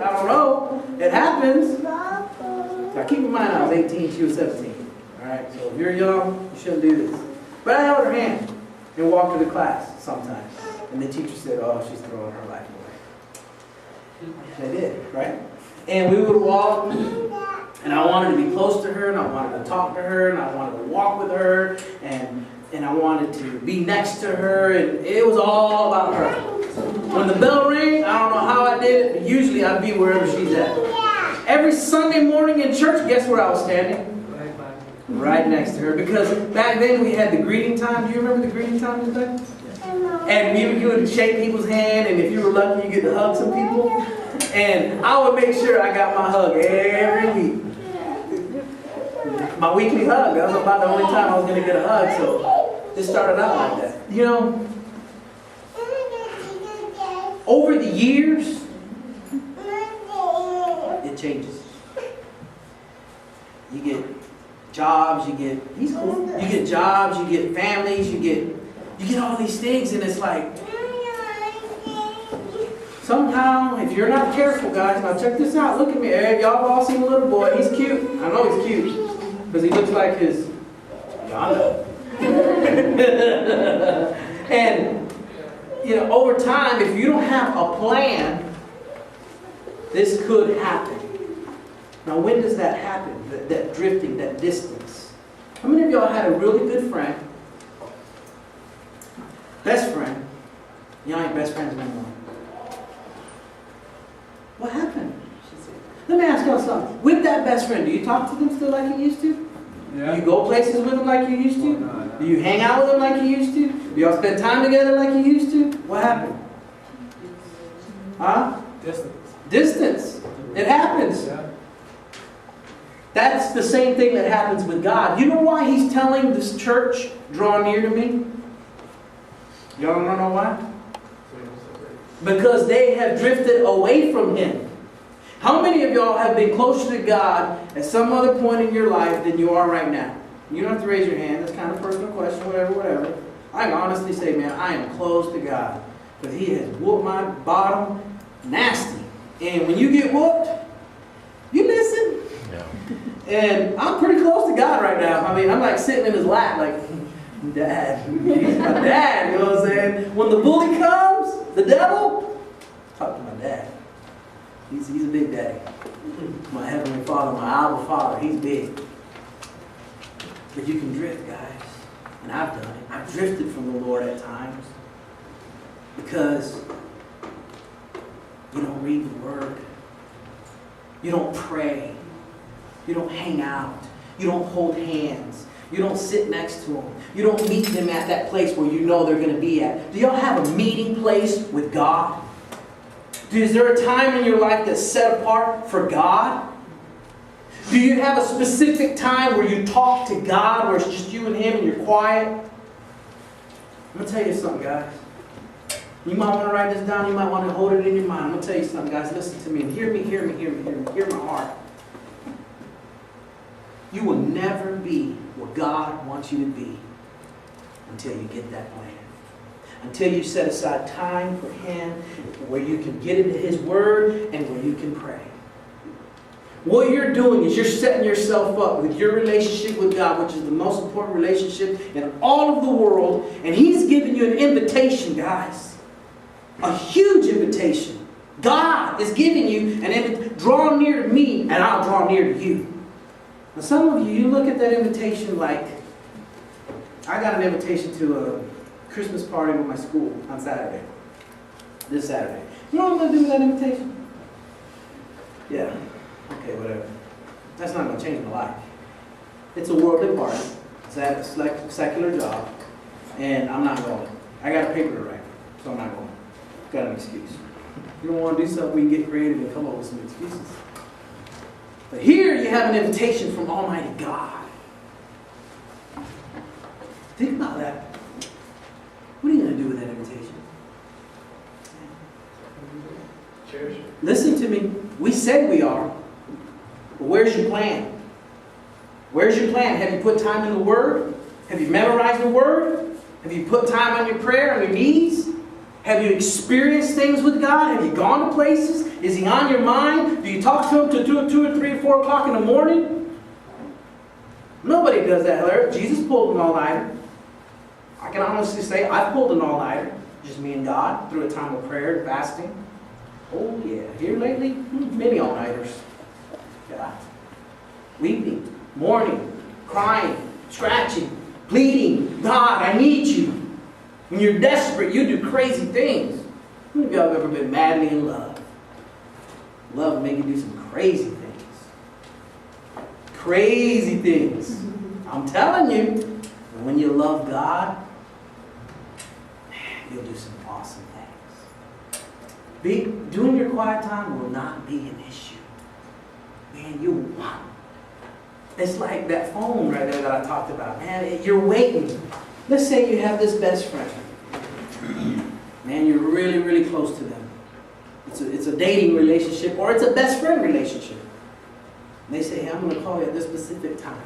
I don't know. It happens. Now keep in mind I was 18, she was 17. Alright, so if you're young, you shouldn't do this. But I held her hand and walked her to class sometimes. And the teacher said, oh, she's throwing her life away. I did, right? And we would walk, and I wanted to be close to her, and I wanted to talk to her, and I wanted to walk with her, and I wanted to be next to her, and it was all about her. When the bell rang, I don't know how I did it, but usually I'd be wherever she's at. Every Sunday morning in church, guess where I was standing? Right next to her. Because back then we had the greeting time. Do you remember the greeting time today? And you would shake people's hand, and if you were lucky, you get to hug some people. And I would make sure I got my hug every week. My weekly hug. That was about the only time I was going to get a hug. So it started out like that. You know, over the years, it changes. You get jobs, you get jobs, you get families, you get all these things, and it's like, somehow, if you're not careful, guys, now check this out, look at me, y'all have all seen a little boy, he's cute, I know he's cute, because he looks like his Yonda. And, you know, over time, if you don't have a plan, this could happen. Now, when does that happen? That drifting, that distance. How many of y'all had a really good friend, best friend? Y'all ain't best friends anymore. What happened? Let me ask y'all something. With that best friend, do you talk to them still like you used to? Yeah. Do you go places with them like you used to? No. Do you hang out with them like you used to? Do y'all spend time together like you used to? What happened? Huh? Distance. It happens. Yeah. That's the same thing that happens with God. You know why He's telling this church, draw near to me? Y'all don't know why? Because they have drifted away from Him. How many of y'all have been closer to God at some other point in your life than you are right now? You don't have to raise your hand. That's kind of a personal question, whatever. I can honestly say, man, I am close to God. Because He has whooped my bottom nasty. And when you get whooped, you listen. Yeah. And I'm pretty close to God right now. I mean, I'm like sitting in His lap, like, Dad. He's my dad, you know what I'm saying? When the bully comes, the devil, talk to my dad. He's a big daddy. My Heavenly Father, my Abba Father, He's big. But you can drift, guys. And I've done it. I've drifted from the Lord at times. Because you don't read the Word. You don't pray. You don't hang out. You don't hold hands. You don't sit next to them. You don't meet them at that place where you know they're going to be at. Do y'all have a meeting place with God? Is there a time in your life that's set apart for God? Do you have a specific time where you talk to God, where it's just you and Him and you're quiet? I'm going to tell you something, guys. You might want to write this down. You might want to hold it in your mind. I'm going to tell you something, guys. Listen to me. And hear me. Hear my heart. You will never be what God wants you to be until you get that plan. Until you set aside time for Him, where you can get into His Word and where you can pray. What you're doing is you're setting yourself up with your relationship with God, which is the most important relationship in all of the world. And He's giving you an invitation, guys. A huge invitation. God is giving you an invitation. Draw near to me and I'll draw near to you. Now some of you look at that invitation like, I got an invitation to a Christmas party with my school on Saturday. This Saturday. You know what I'm going to do with that invitation? Yeah. Okay, whatever. That's not going to change my life. It's a worldly party. It's a secular job. And I'm not going. I got a paper to write, so I'm not going. Got an excuse. You don't want to do something, we can get creative and come up with some excuses. But here you have an invitation from Almighty God. Think about that. What are you going to do with that invitation? Cherish it. Listen to me. We say we are. But where's your plan? Where's your plan? Have you put time in the Word? Have you memorized the Word? Have you put time on your prayer, on your knees? Have you experienced things with God? Have you gone to places? Is He on your mind? Do you talk to Him till 2 or 3 or 4 o'clock in the morning? Nobody does that, Larry. Jesus pulled an all-nighter. I can honestly say I've pulled an all-nighter. Just me and God through a time of prayer and fasting. Oh yeah, here lately, many all-nighters. Yeah. Weeping, mourning, crying, scratching, pleading. God, I need you. When you're desperate, you do crazy things. How many of y'all have ever been madly in love? Love will make you do some crazy things. Crazy things. I'm telling you, when you love God, you'll do some awesome things. Doing your quiet time will not be an issue. Man, you want. It's like that phone right there that I talked about. Man, you're waiting. Let's say you have this best friend. Man, you're really, really close to them. It's a dating relationship or it's a best friend relationship. And they say, hey, I'm going to call you at this specific time.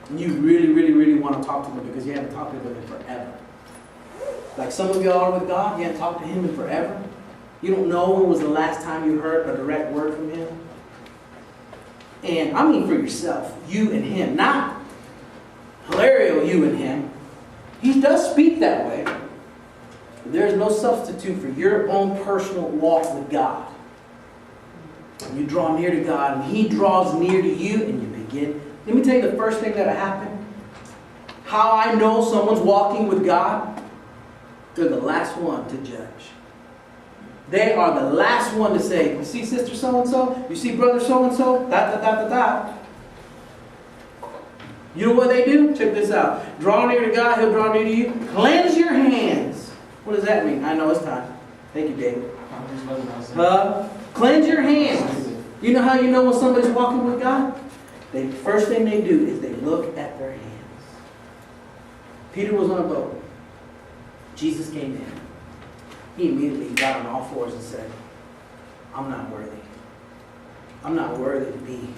And you really, really, really want to talk to them because you haven't talked to them in forever. Like some of y'all are with God, you haven't talked to Him in forever. You don't know when was the last time you heard a direct word from Him. And I mean for yourself, you and Him, not Hilario, you and Him. He does speak that way. But there is no substitute for your own personal walk with God. You draw near to God and He draws near to you and you begin. Let me tell you the first thing that happened. How I know someone's walking with God. They're the last one to judge. They are the last one to say, you see sister so-and-so? You see brother so-and-so? Da. You know what they do? Check this out. Draw near to God, He'll draw near to you. Cleanse your hands. What does that mean? I know it's time. Thank you, David. Cleanse your hands. You know how you know when somebody's walking with God? The first thing they do is they look at their hands. Peter was on a boat. Jesus came in. He immediately got on all fours and said, I'm not worthy. I'm not worthy to be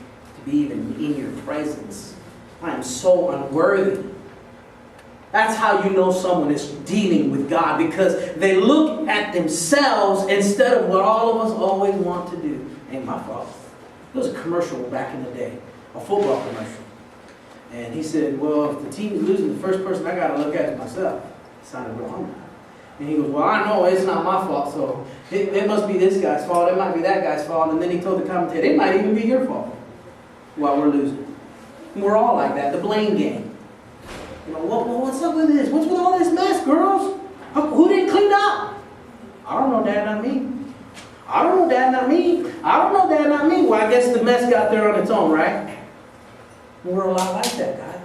even in your presence. I am so unworthy. That's how you know someone is dealing with God, because they look at themselves instead of what all of us always want to do. Ain't my fault. There was a commercial back in the day, a football commercial. And he said, well, if the team is losing, the first person I got to look at is myself. It sounded real humble. And he goes, well, I know it's not my fault, so it must be this guy's fault. It might be that guy's fault. And then he told the commentator, it might even be your fault while we're losing. And we're all like that, the blame game. You know, what's up with this? What's with all this mess, girls? Who didn't clean up? I don't know, Dad, not me. I don't know, Dad, not me. I don't know, Dad, not me. Well, I guess the mess got there on its own, right? We're a lot like that, guys.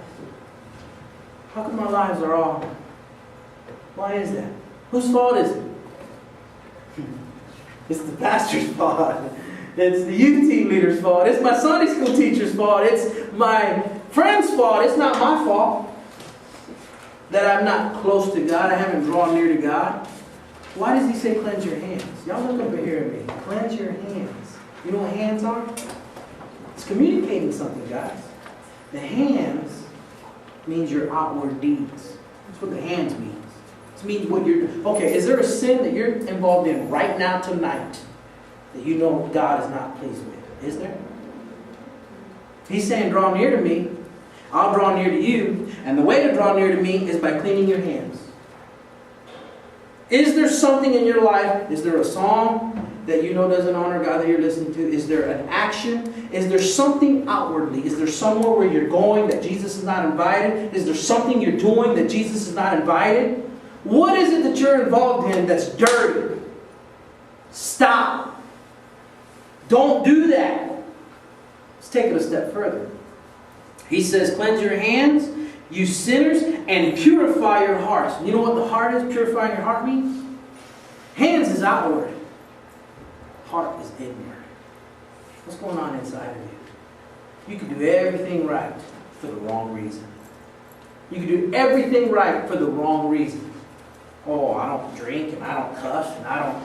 How come our lives are all... Why is that? Whose fault is it? It's the pastor's fault. It's the youth team leader's fault. It's my Sunday school teacher's fault. It's my friend's fault. It's not my fault that I'm not close to God. I haven't drawn near to God. Why does He say cleanse your hands? Y'all look over here at me. Cleanse your hands. You know what hands are? It's communicating something, guys. The hands means your outward deeds. That's what the hands means. It means what you're doing. Okay, is there a sin that you're involved in right now tonight that you know God is not pleased with? Is there? He's saying, draw near to me. I'll draw near to you. And the way to draw near to me is by cleaning your hands. Is there something in your life? Is there a song that you know doesn't honor God that you're listening to? Is there an action? Is there something outwardly? Is there somewhere where you're going that Jesus is not invited? Is there something you're doing that Jesus is not invited? What is it that you're involved in that's dirty? Stop. Don't do that. Let's take it a step further. He says, cleanse your hands, you sinners, and purify your hearts. You know what the heart is? Purifying your heart means? Hands is outward. Heart is inward. What's going on inside of you? You can do everything right for the wrong reason. You can do everything right for the wrong reason. Oh, I don't drink, and I don't cuss, and I don't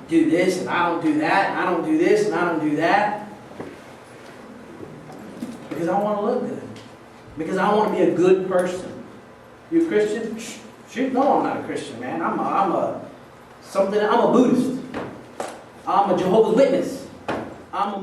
do this, and I don't do that, and I don't do this, and I don't do that. Because I want to look good. Because I want to be a good person. You a Christian? Shoot, no, I'm not a Christian, man. I'm a something. I'm a Buddhist. I'm a Jehovah's Witness. I'm a